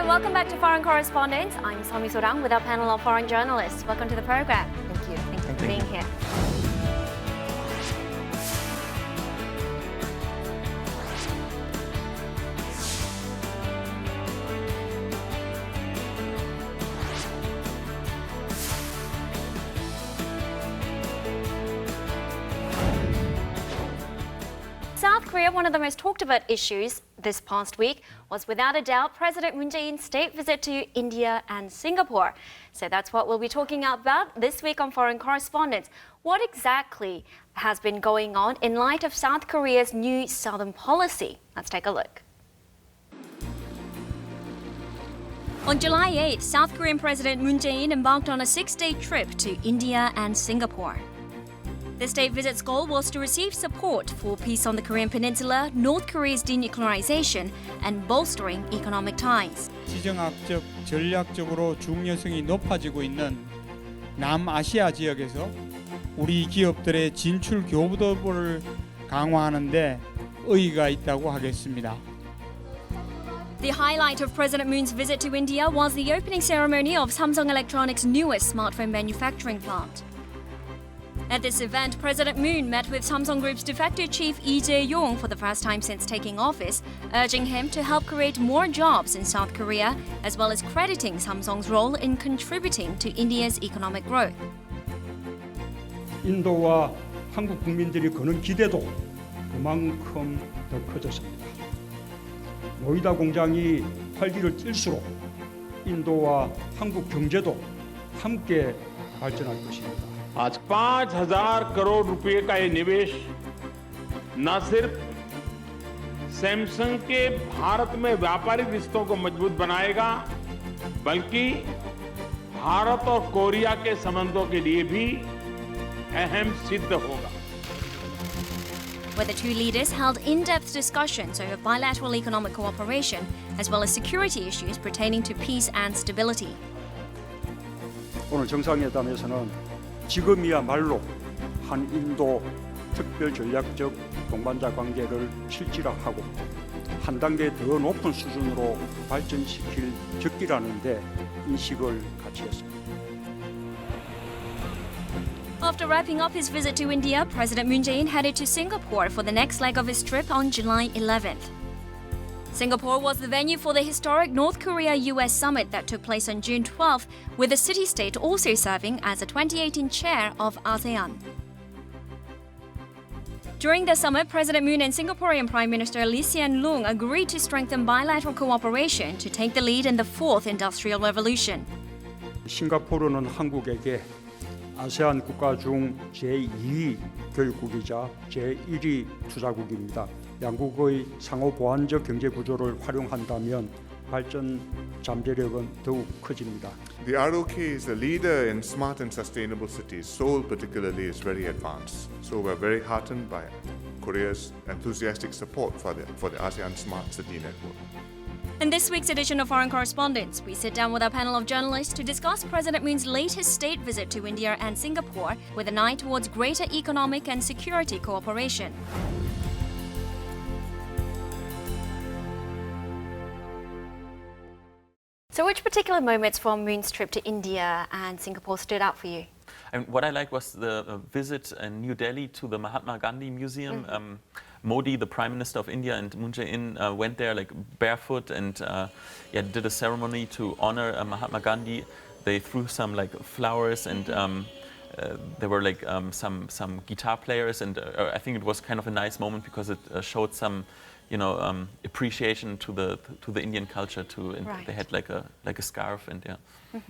and welcome back to Foreign Correspondents. I'm Somi Sorang with our panel of foreign journalists. Welcome to the program. Thank you. Thank you for being here. South Korea, one of the most talked about issues this past week was without a doubt President Moon Jae-in's state visit to India and Singapore. So that's what we'll be talking about this week on Foreign Correspondents. What exactly has been going on in light of South Korea's new southern policy? Let's take a look. On July 8th, South Korean President Moon Jae-in embarked on a 6-day trip to India and Singapore. The state visit's goal was to receive support for peace on the Korean Peninsula, North Korea's denuclearization, and bolstering economic ties. 지정학적, 전략적으로 중요성이 높아지고 있는 남아시아 지역에서 우리 기업들의 진출 교부도를 강화하는 데 의의가 있다고 하겠습니다. The highlight of President Moon's visit to India was the opening ceremony of Samsung Electronics' newest smartphone manufacturing plant. At this event, President Moon met with Samsung Group's de facto chief Lee Jae-yong for the first time since taking office, urging him to help create more jobs in South Korea, as well as crediting Samsung's role in contributing to India's economic growth. 인도와 한국 국민들이 거는 기대도 그만큼 더 커졌습니다. 노이다 공장이 활기를 띨수록 인도와 한국 경제도 함께 발전할 것입니다. आज 5,000 करोड़ रुपए का ये निवेश न सिर्फ Samsung के भारत में व्यापारिक रिश्तों को मजबूत बनाएगा, बल्कि भारत और कोरिया के संबंधों के लिए भी अहम सिद्ध होगा. Where the two leaders held in-depth discussions over bilateral economic cooperation, as well as security issues pertaining to peace and stability. 오늘 정상회담에서는 지금이야말로 한인도 특별 전략적 동반자 관계를 실질화하고 한 단계 더 높은 수준으로 발전시킬 적기라는 데 인식을 같이 했습니다. After wrapping up his visit to India, President Moon Jae-in headed to Singapore for the next leg of his trip on July 11th. Singapore was the venue for the historic North Korea-US summit that took place on June 12th, with the city-state also serving as the 2018 chair of ASEAN. During the summit, President Moon and Singaporean Prime Minister Hsien Loong agreed to strengthen bilateral cooperation to take the lead in the fourth industrial revolution. 싱가포르는 한국에게 아세안 국가 중 제2 교육국이자 제1위 투자국입니다. 양국의 상호 보완적 경제 구조를 활용한다면 발전 잠재력은 더욱 커집니다. The ROK is a leader in smart and sustainable cities. Seoul particularly is very advanced. So we're very heartened by Korea's enthusiastic support for the ASEAN Smart City Network. In this week's edition of Foreign Correspondents, we sit down with our panel of journalists to discuss President Moon's latest state visit to India and Singapore with an eye towards greater economic and security cooperation. So which particular moments from Moon's trip to India and Singapore stood out for you? And what I liked was the visit in New Delhi to the Mahatma Gandhi Museum. Modi, the Prime Minister of India, and Moon Jae-in went there like barefoot and did a ceremony to honor Mahatma Gandhi. They threw some like flowers and there were like some guitar players, and I think it was kind of a nice moment because it showed some appreciation to the Indian culture too. And Right. they had like a scarf and yeah.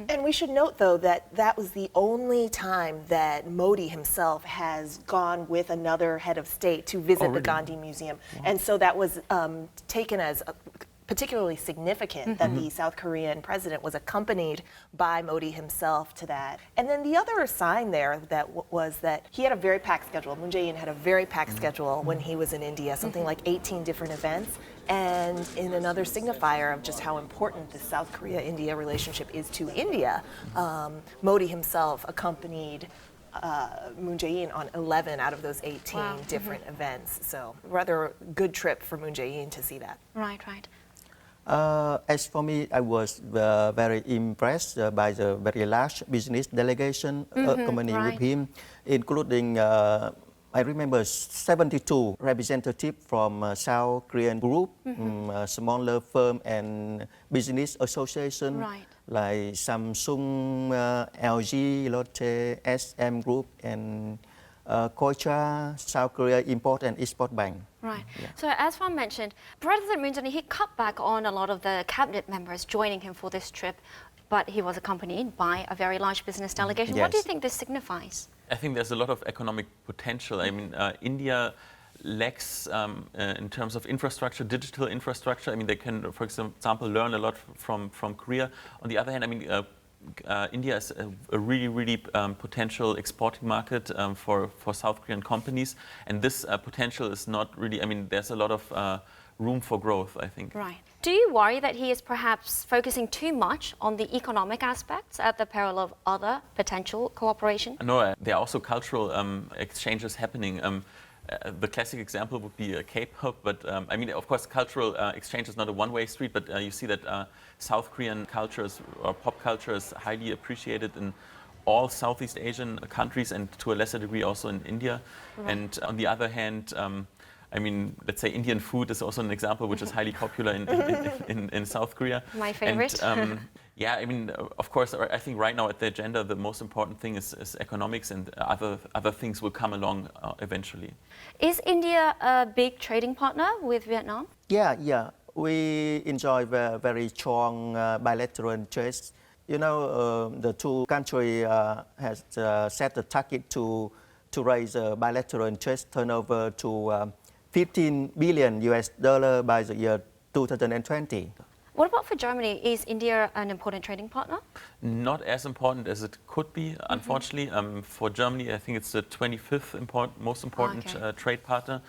And we should note, though, that that was the only time that Modi himself has gone with another head of state to visit the Gandhi Museum. And so that was taken as particularly significant that the South Korean president was accompanied by Modi himself to that. And then the other sign there that was that he had a very packed schedule. Moon Jae-in had a very packed schedule when he was in India, something like 18 different events. And in another signifier of just how important the South Korea-India relationship is to India, Modi himself accompanied Moon Jae-in on 11 out of those 18 different events. So rather good trip for Moon Jae-in to see that. Right, right. As for me, I was very impressed by the very large business delegation accompanying with him, including, I remember, 72 representatives from South Korean group, smaller firm and business association like Samsung, LG, Lotte, SM Group, and Kocha, South Korea Import and Export Bank. Right. So as Fan mentioned, President Moon Jae-in, he cut back on a lot of the cabinet members joining him for this trip, but he was accompanied by a very large business delegation. Yes. What do you think this signifies? I think there's a lot of economic potential. I mean, India lacks in terms of infrastructure, digital infrastructure. I mean, they can, for example, learn a lot from Korea. On the other hand, I mean, India is a really potential exporting market for South Korean companies, and this potential is not really, I mean, there's a lot of room for growth, I think. Right. Do you worry that he is perhaps focusing too much on the economic aspects at the peril of other potential cooperation? No, there are also cultural exchanges happening. The classic example would be K-pop, but I mean, of course, cultural exchange is not a one-way street, but you see that South Korean cultures or pop culture is highly appreciated in all Southeast Asian countries and to a lesser degree also in India. And on the other hand, I mean, let's say Indian food is also an example which is highly popular in South Korea. My favorite. And, yeah, I mean, of course, I think right now at the agenda, the most important thing is economics, and other things will come along eventually. Is India a big trading partner with Vietnam? Yeah. We enjoy very strong bilateral trade. You know, the two countries has set a target to raise bilateral trade turnover to $15 billion by the year 2020. What about for Germany? Is India an important trading partner? Not as important as it could be, unfortunately. For Germany, I think it's the 25th most important trade partner.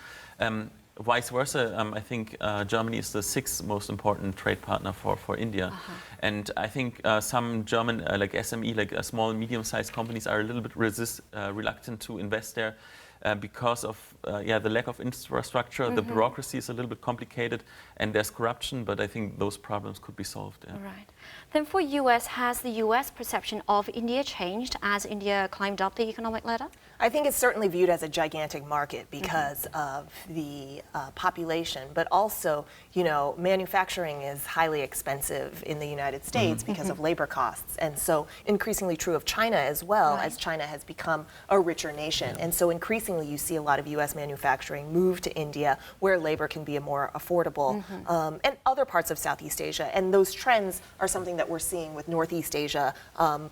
Vice versa, I think Germany is the 6th most important trade partner for India. And I think some German, like SME, like small and medium-sized companies are a little bit reluctant to invest there. Because of the lack of infrastructure, the bureaucracy is a little bit complicated, and there's corruption, but I think those problems could be solved. Yeah. Right. Then for US, has the US perception of India changed as India climbed up the economic ladder? I think it's certainly viewed as a gigantic market because of the population, but also, you know, manufacturing is highly expensive in the United States because of labor costs. And so increasingly true of China as well, as China has become a richer nation. And so increasingly you see a lot of US manufacturing move to India where labor can be more affordable, and other parts of Southeast Asia. And those trends are something that we're seeing with Northeast Asia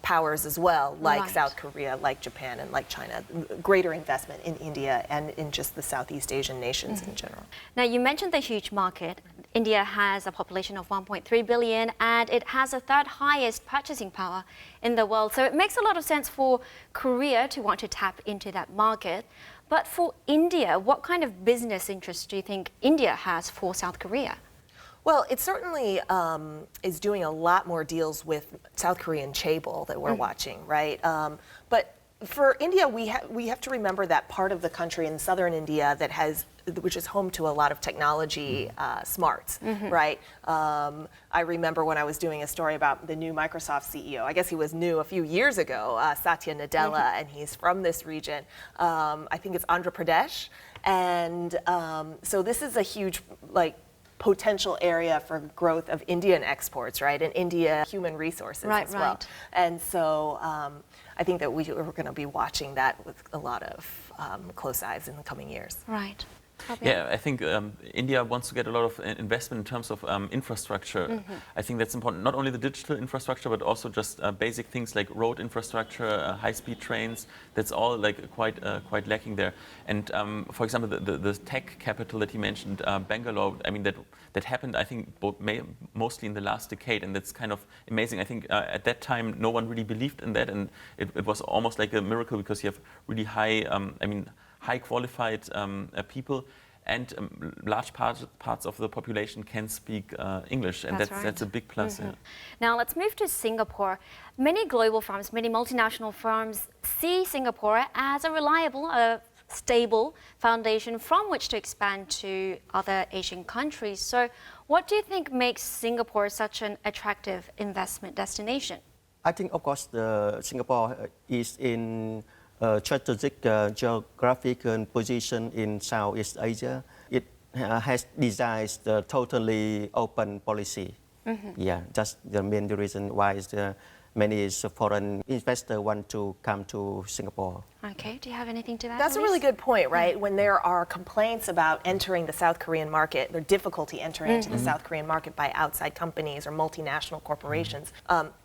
powers as well, like South Korea, like Japan, and like China. Greater investment in India and in just the Southeast Asian nations in general. Now, you mentioned the huge market. India has a population of 1.3 billion, and it has the third highest purchasing power in the world. So it makes a lot of sense for Korea to want to tap into that market. But for India, what kind of business interests do you think India has for South Korea? Well, it certainly is doing a lot more deals with South Korean chaebol that we're watching, right? But for India, we have to remember that part of the country in southern India which is home to a lot of technology smarts, right? I remember when I was doing a story about the new Microsoft CEO. I guess he was new a few years ago, Satya Nadella, and he's from this region. I think it's Andhra Pradesh, and so this is a huge potential area for growth of Indian exports, right? And India human resources as well. And so I think that we're going to be watching that with a lot of close eyes in the coming years. Right. Yeah, I think India wants to get a lot of investment in terms of infrastructure. I think that's important. Not only the digital infrastructure, but also just basic things like road infrastructure, high-speed trains. That's all quite lacking there. And for example, the tech capital that he mentioned, Bangalore. I mean that happened. I think mostly in the last decade, and that's kind of amazing. I think at that time no one really believed in that, and it was almost like a miracle because you have really high qualified people, and large parts of the population can speak English, and that's a big plus. Yeah. Now let's move to Singapore. Many global firms, many multinational firms see Singapore as a reliable stable foundation from which to expand to other Asian countries. So what do you think makes Singapore such an attractive investment destination? I think, of course, Singapore is in a strategic geographical position in Southeast Asia. It has designed the totally open policy. Yeah, that's the main reason why many foreign investors want to come to Singapore. Okay, do you have anything to add? That's a really good point, right? When there are complaints about entering the South Korean market, or difficulty entering into the South Korean market by outside companies or multinational corporations,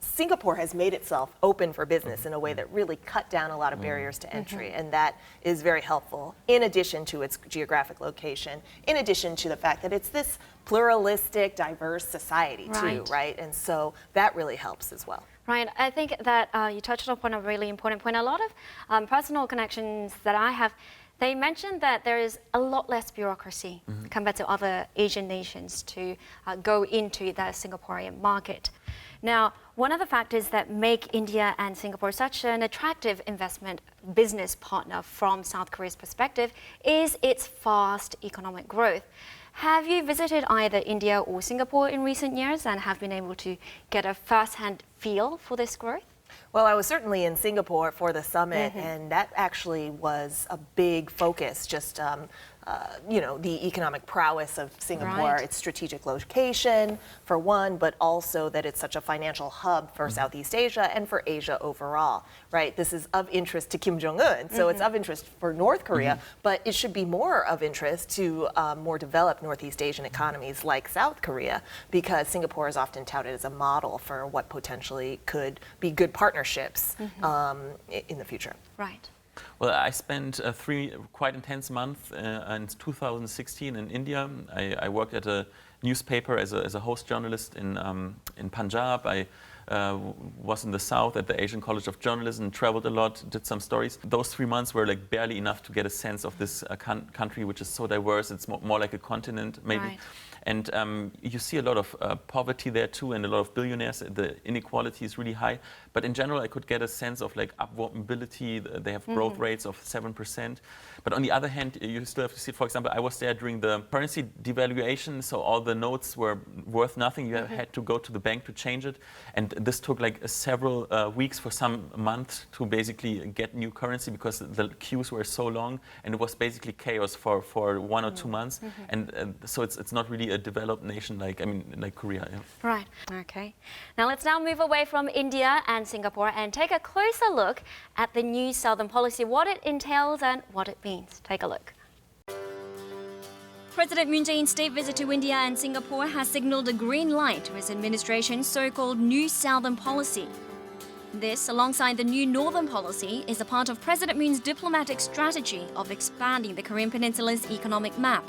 Singapore has made itself open for business in a way that really cut down a lot of barriers to entry, and that is very helpful, in addition to its geographic location, in addition to the fact that it's this pluralistic, diverse society too, right? And so that really helps as well. Right, I think that you touched upon a really important point. A lot of personal connections that I have, they mentioned that there is a lot less bureaucracy compared to other Asian nations to go into the Singaporean market. Now, one of the factors that make India and Singapore such an attractive investment business partner from South Korea's perspective is its fast economic growth. Have you visited either India or Singapore in recent years and have been able to get a first-hand feel for this growth? Well, I was certainly in Singapore for the summit, and that actually was a big focus, just the economic prowess of Singapore, its strategic location, for one, but also that it's such a financial hub for Southeast Asia and for Asia overall, right? This is of interest to Kim Jong-un, so it's of interest for North Korea, but it should be more of interest to more developed Northeast Asian economies like South Korea, because Singapore is often touted as a model for what potentially could be good partnerships in the future. Right. Well, I spent 3 quite intense months in 2016 in India. I worked at a newspaper as a host journalist in Punjab. I was in the south at the Asian College of Journalism, traveled a lot, did some stories. Those 3 months were like barely enough to get a sense of this country, which is so diverse. It's more like a continent, maybe. Right. And you see a lot of poverty there too, and a lot of billionaires. The inequality is really high. But in general, I could get a sense of like upward mobility. They have growth rates of 7%. But on the other hand, you still have to see, for example, I was there during the currency devaluation, so all the notes were worth nothing. You had to go to the bank to change it. And this took like several weeks for some months to basically get new currency because the queues were so long, and it was basically chaos for 1 or 2 months. And so it's not really a developed nation like Korea. Yeah. Right. Okay. Now let's move away from India and Singapore and take a closer look at the new Southern policy, what it entails and what it means. Take a look. President Moon Jae-in's state visit to India and Singapore has signaled a green light to his administration's so-called New Southern policy. This, alongside the new Northern policy, is a part of President Moon's diplomatic strategy of expanding the Korean Peninsula's economic map.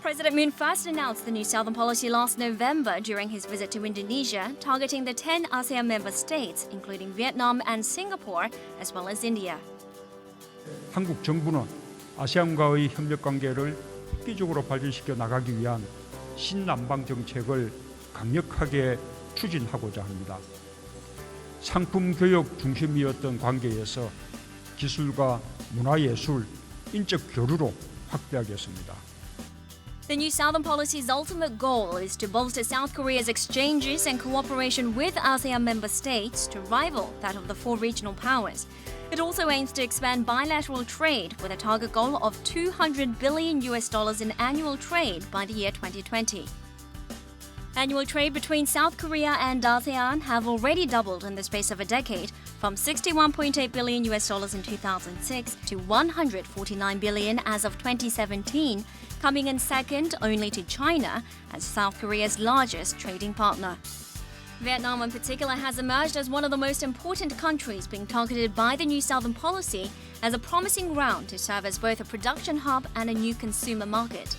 President Moon first announced the new Southern policy last November during his visit to Indonesia, targeting the 10 ASEAN member states, including Vietnam and Singapore, as well as India. 한국 정부는 아세안과의 협력 관계를 획기적으로 발전시켜 나가기 위한 신남방 정책을 강력하게 추진하고자 합니다. 상품 교육 중심이었던 관계에서 기술과 문화예술, 인적 교류로 확대하겠습니다. The new Southern policy's ultimate goal is to bolster South Korea's exchanges and cooperation with ASEAN member states to rival that of the 4 regional powers. It also aims to expand bilateral trade with a target goal of $200 billion in annual trade by the year 2020. Annual trade between South Korea and ASEAN have already doubled in the space of a decade, from $61.8 billion in 2006 to $149 billion as of 2017, coming in second only to China as South Korea's largest trading partner. Vietnam in particular has emerged as one of the most important countries being targeted by the new Southern policy as a promising ground to serve as both a production hub and a new consumer market.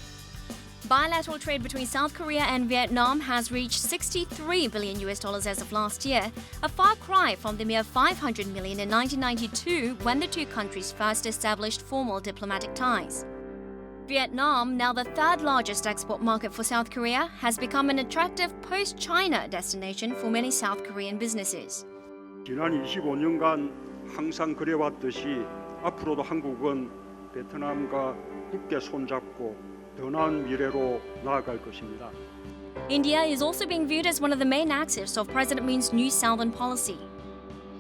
Bilateral trade between South Korea and Vietnam has reached $63 billion as of last year, a far cry from the mere $500 million in 1992 when the two countries first established formal diplomatic ties. Vietnam, now the 3rd largest export market for South Korea, has become an attractive post-China destination for many South Korean businesses. 지난 25년간 항상 그래왔듯이 앞으로도 한국은 베트남과 굳게 손잡고 더 나은 미래로 나아갈 것입니다. India is also being viewed as one of the main axis of President Moon's new Southern policy.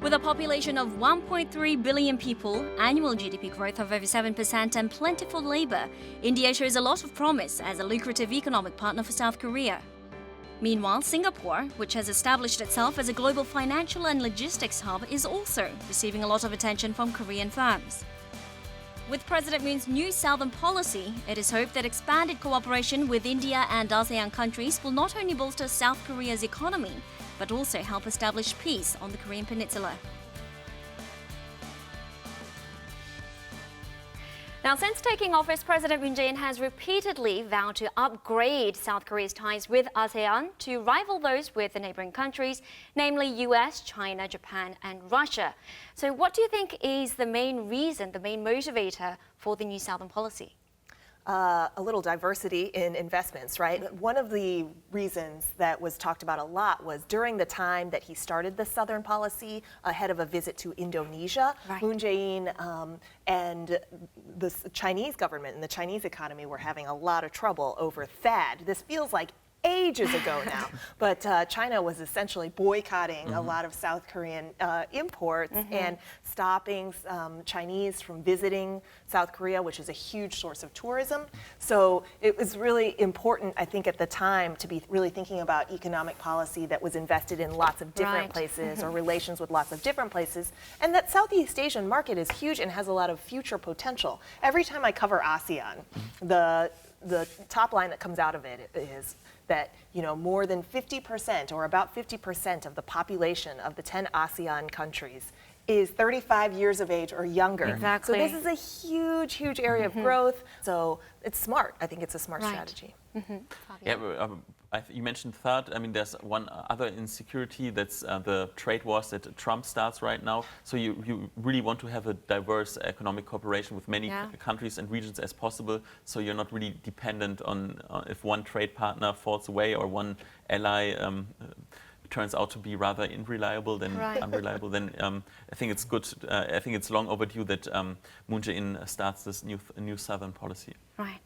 With a population of 1.3 billion people, annual GDP growth of over 7% and plentiful labor, India shows a lot of promise as a lucrative economic partner for South Korea. Meanwhile, Singapore, which has established itself as a global financial and logistics hub, is also receiving a lot of attention from Korean firms. With President Moon's new Southern policy, it is hoped that expanded cooperation with India and ASEAN countries will not only bolster South Korea's economy, but also help establish peace on the Korean Peninsula. Now, since taking office, President Moon Jae-in has repeatedly vowed to upgrade South Korea's ties with ASEAN to rival those with the neighboring countries, namely US, China, Japan, and Russia. So what do you think is the main reason, the main motivator for the new Southern policy? A little diversity in investments, right? One of the reasons that was talked about a lot was during the time that he started the Southern policy, ahead of a visit to Indonesia, Right. Moon Jae-in and the Chinese government and the Chinese economy were having a lot of trouble over THAAD. This feels like ages ago now, but China was essentially boycotting a lot of South Korean imports and stopping Chinese from visiting South Korea, which is a huge source of tourism. So it was really important, I think, at the time to be really thinking about economic policy that was invested in lots of different Right. places or relations with lots of different places, and that Southeast Asian market is huge and has a lot of future potential. Every time I cover ASEAN, the top line that comes out of it is that more than 50% or about 50% of the population of the 10 ASEAN countries is 35 years of age or younger. Exactly. So this is a huge, huge area of growth. So it's smart. I think it's a smart Right. strategy. Yeah, you mentioned THAAD. I mean, there's one other insecurity, that's the trade wars that Trump starts right now. So you really want to have a diverse economic cooperation with many countries and regions as possible, so you're not really dependent on if one trade partner falls away or one ally turns out to be rather unreliable than Right. unreliable, then I think it's good. I think it's long overdue that Moon Jae-in starts this new Southern policy. Right.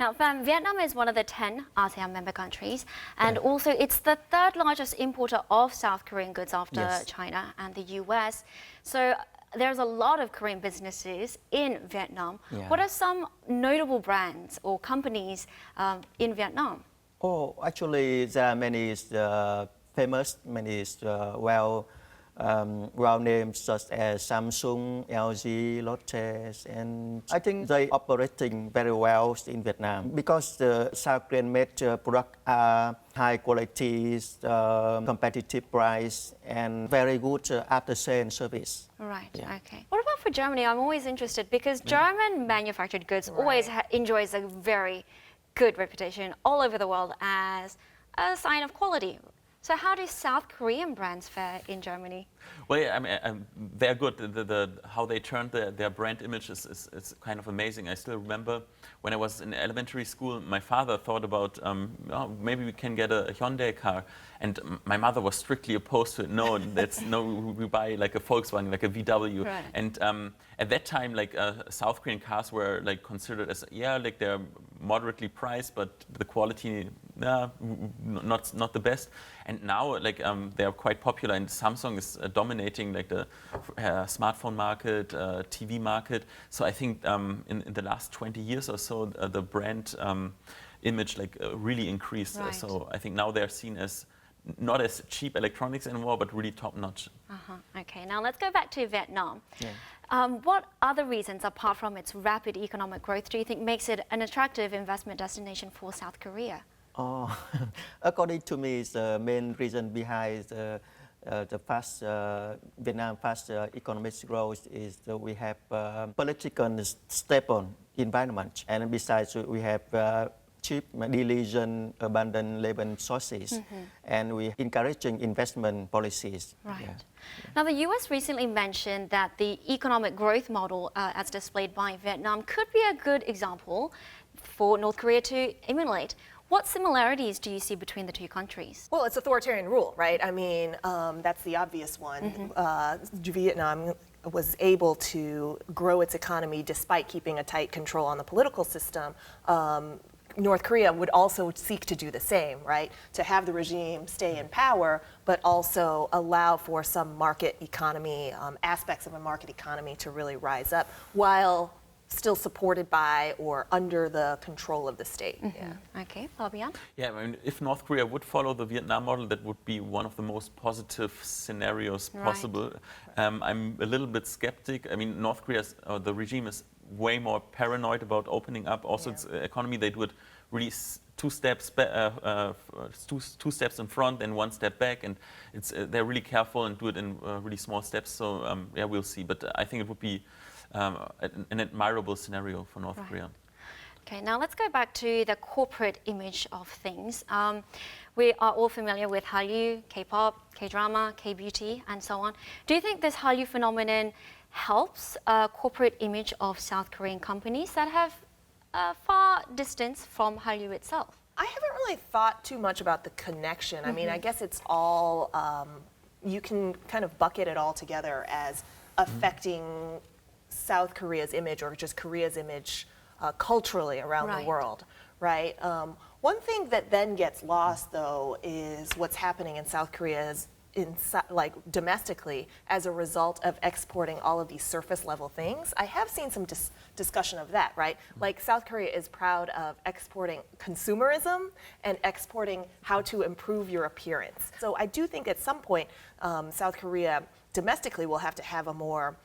Now, Vietnam is one of the 10 ASEAN member countries, and also it's the third largest importer of South Korean goods after Yes. China and the US. So there's a lot of Korean businesses in Vietnam. Yeah. What are some notable brands or companies in Vietnam? Oh, actually, there are many famous, many well names such as Samsung, LG, Lotte, and I think they operating very well in Vietnam because the South Korean made product are high quality, competitive price, and very good after sale service. Right, Yeah. okay. What about for Germany? I'm always interested because German manufactured goods always enjoys a very good reputation all over the world as a sign of quality. So how do South Korean brands fare in Germany? Well, yeah, I mean, they're good. How they turned their brand image is kind of amazing. I still remember when I was in elementary school, my father thought about maybe we can get a Hyundai car, and my mother was strictly opposed to it. No, we buy like a Volkswagen, like a VW. Right. And at that time, like South Korean cars were like considered as like they're moderately priced, but the quality not the best. And now like they are quite popular, and Samsung is dominating like the smartphone market, TV market. So I think in the last 20 years or so, the brand image like really increased. Right. So I think now they're seen as not as cheap electronics anymore, but really top notch. Okay, now let's go back to Vietnam. Yeah. What other reasons, apart from its rapid economic growth, do you think makes it an attractive investment destination for South Korea? Oh, according to me, the main reason behind the fast Vietnam fast economic growth is that we have political stable environment, and besides we have cheap, diligent, abundant labor sources, and we encouraging investment policies. Right. Yeah. Now, the US recently mentioned that the economic growth model, as displayed by Vietnam, could be a good example for North Korea to emulate. What similarities do you see between the two countries? Well, it's authoritarian rule, right? I mean, that's the obvious one. Vietnam was able to grow its economy despite keeping a tight control on the political system. North Korea would also seek to do the same, right? To have the regime stay in power, but also allow for some market economy, aspects of a market economy to really rise up while still supported by or under the control of the state. Yeah. Okay, Fabian? Yeah, I mean, if North Korea would follow the Vietnam model, that would be one of the most positive scenarios possible. I'm a little bit skeptic. I mean, North Korea's, the regime is way more paranoid about opening up. Also, its economy, they do it really two steps in front and one step back, and it's they're really careful and do it in really small steps. So yeah, we'll see. But I think it would be an admirable scenario for North Korea. Okay, now let's go back to the corporate image of things. We are all familiar with Hallyu, K-pop, K-drama, K-beauty, and so on. Do you think this Hallyu phenomenon helps corporate image of South Korean companies that have far distance from Hallyu itself? I haven't really thought too much about the connection. I mean, I guess it's all, you can kind of bucket it all together as affecting South Korea's image or just Korea's image culturally around the world, right? One thing that then gets lost, though, is what's happening in South Korea like domestically as a result of exporting all of these surface level things. I have seen some discussion of that, right? Like South Korea is proud of exporting consumerism and exporting how to improve your appearance. So I do think at some point South Korea domestically will have to have a more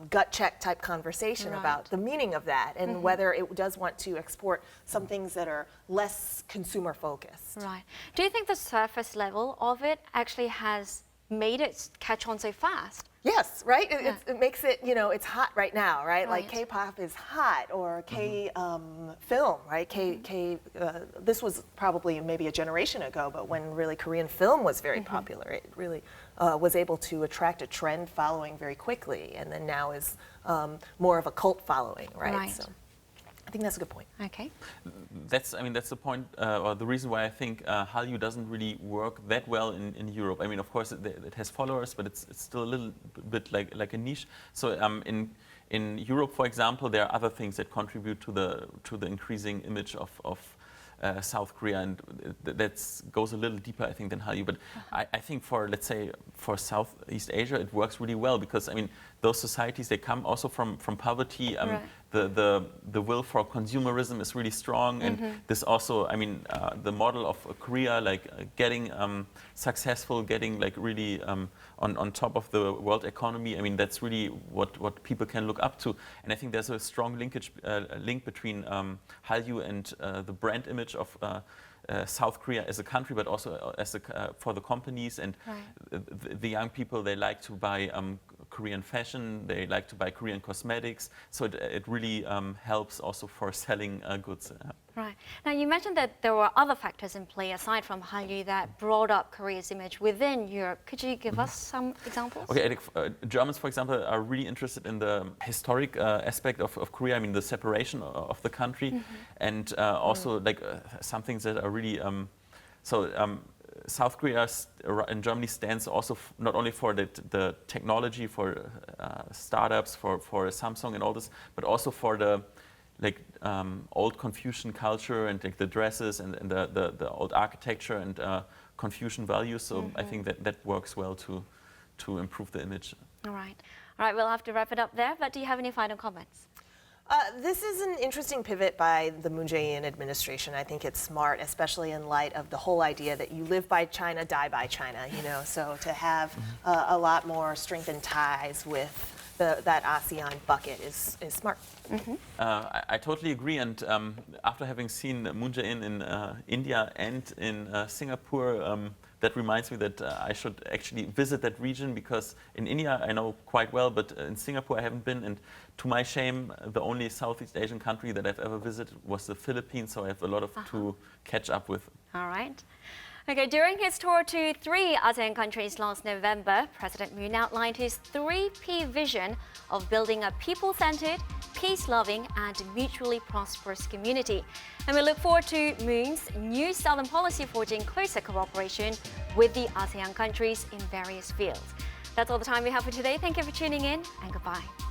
gut check type conversation about the meaning of that and whether it does want to export some things that are less consumer focused. Right. Do you think the surface level of it actually has made it catch on so fast? Yes, right? It makes it, you know, it's hot right now, right? Like K-pop is hot or K-film, right? This was probably maybe a generation ago, but when really Korean film was very popular, it really was able to attract a trend following very quickly, and then now is more of a cult following, right? So I think that's a good point. Okay. That's the point, or the reason why I think Hallyu doesn't really work that well in Europe. I mean, of course, it has followers, but it's still a little bit like a niche. So in Europe, for example, there are other things that contribute to the increasing image of South Korea, and that goes a little deeper, I think, than Hallyu. But I think for, let's say, for Southeast Asia, it works really well because, I mean, those societies, they come also from poverty. The will for consumerism is really strong, and this also, I mean, the model of Korea, like getting successful, getting like really on top of the world economy. I mean, that's really what people can look up to, and I think there's a strong link between Hallyu and the brand image of South Korea as a country, but also as for the companies and the young people. They like to buy Korean fashion, they like to buy Korean cosmetics, so it really helps also for selling goods. Right. Now, you mentioned that there were other factors in play aside from Hallyu that brought up Korea's image within Europe. Could you give us some examples? Okay, Germans, for example, are really interested in the historic aspect of Korea. I mean, the separation of the country, and also like some things that are really South Korea and Germany stands also not only for the technology, for startups, for Samsung and all this, but also for the old Confucian culture and like the dresses and the old architecture and Confucian values. So I think that works well to improve the image. All right, we'll have to wrap it up there, but do you have any final comments? This is an interesting pivot by the Moon Jae-in administration. I think it's smart, especially in light of the whole idea that you live by China, die by China, you know, so to have a lot more strengthened ties with that ASEAN bucket is smart. I totally agree, and after having seen Moon Jae-in in India and in Singapore, that reminds me that I should actually visit that region, because in India I know quite well, but in Singapore I haven't been, and to my shame, the only Southeast Asian country that I've ever visited was the Philippines, so I have a lot to catch up with. All right. Okay, during his tour to 3 ASEAN countries last November, President Moon outlined his 3P vision of building a people-centered, peace-loving and mutually prosperous community. And we look forward to Moon's new Southern policy forging closer cooperation with the ASEAN countries in various fields. That's all the time we have for today. Thank you for tuning in, and goodbye.